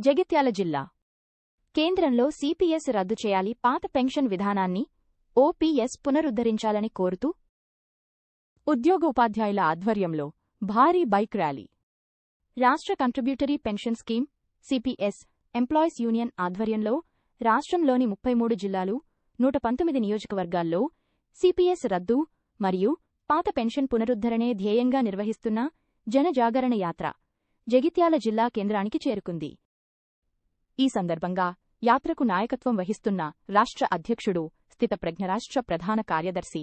జగిత్యాల జిల్లా కేంద్రంలో సిపిఎస్ రద్దు చేయాలి, పాత పెన్షన్ విధానాన్ని ఓపీఎస్ పునరుద్ధరించాలని కోరుతూ ఉద్యోగ ఉపాధ్యాయుల ఆధ్వర్యంలో భారీ బైక్ ర్యాలీ. రాష్ట్ర contributory pension scheme CPS employees union ఆధ్వర్యంలో రాష్ట్రంలోని 33 జిల్లాలు 119 నియోజకవర్గాల్లో సిపిఎస్ రద్దు మరియు పాత పెన్షన్ పునరుద్ధరణే ధ్యేయంగా నిర్వహిస్తున్న జనజాగరణ యాత్ర జగిత్యాల జిల్లా కేంద్రానికి చేరుకుంది. ఈ సందర్భంగా యాత్రకు నాయకత్వం వహిస్తున్న రాష్ట్ర అధ్యక్షుడు, స్థితప్రజ్ఞ రాష్ట్ర ప్రధాన కార్యదర్శి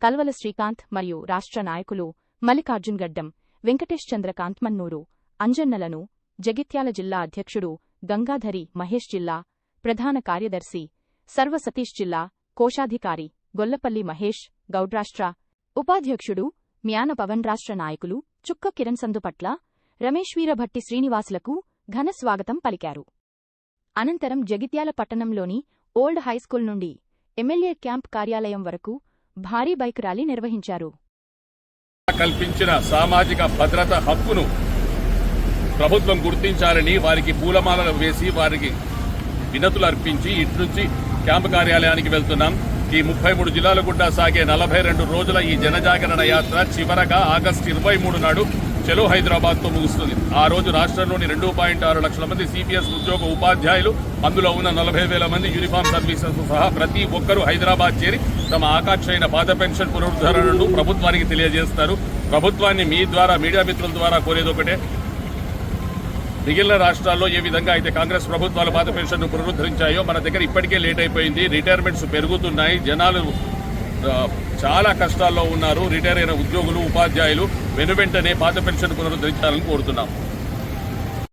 కల్వల శ్రీకాంత్ మరియు రాష్ట్ర నాయకులు మల్లికార్జున్ గడ్డం, వెంకటేష్ చంద్రకాంత్ మన్నూరు, అంజన్నలను, జగిత్యాల జిల్లా అధ్యక్షుడు గంగాధరి మహేష్, జిల్లా ప్రధాన కార్యదర్శి సర్వ సతీష్, జిల్లా కోశాధికారి గొల్లపల్లి మహేష్ గౌడ్, రాష్ట్ర ఉపాధ్యక్షుడు మ్యాన పవన్, రాష్ట్ర నాయకులు చుక్క కిరణ్ సందు పట్ల రమేష్, వీరభట్టి శ్రీనివాసులకు ఘన స్వాగతం పలికారు. అనంతరం జగిత్యాల పట్టణంలోని ఓల్డ్ హైస్కూల్ నుండి ఎమ్మెల్యే క్యాంప్ కార్యాలయం వరకు భారీ బైక్ ర్యాలీ నిర్వహించారు. కల్పించిన సామాజిక భద్రత హక్కును ప్రభుత్వం గుర్తించాలని వారికి పూలమాలలు వేసి వారికి వినతులు అర్పించి ఇటు నుంచి క్యాంపు కార్యాలయానికి వెళ్తున్నాం. ఈ 33 జిల్లాల గుండా సాగే 42 రోజుల ఈ జనజాగరణ యాత్ర చివరగా ఆగస్టు 23 నాడు చలో హైదరాబాద్తో ముగుస్తుంది. ఆ రోజు రాష్ట్రంలోని 2.6 లక్షల మంది సిపిఎస్ ఉద్యోగ ఉపాధ్యాయులు, అందులో ఉన్న 40,000 మంది యూనిఫామ్ సర్వీసెస్ సహా ప్రతి ఒక్కరూ హైదరాబాద్ చేరి తమ ఆకాంక్ష అయిన పాత పెన్షన్ పునరుద్ధరణను ప్రభుత్వానికి తెలియజేస్తారు. ప్రభుత్వాన్ని మీ ద్వారా, మీడియా మిత్రుల ద్వారా కోరేది ఒకటే, మిగిలిన రాష్ట్రాల్లో ఏ విధంగా అయితే కాంగ్రెస్ ప్రభుత్వాలు పాత పెన్షన్ను పునరుద్ధరించాయో మన దగ్గర ఇప్పటికే లేట్ అయిపోయింది. రిటైర్మెంట్స్ పెరుగుతున్నాయి, జనాలు చాలా కష్టాల్లో ఉన్నారు. రిటైర్ అయిన ఉద్యోగులు, ఉపాధ్యాయులు వెనువెంటనే పాత పెన్షన్ పునరుద్ధరించాలని కోరుతున్నాం.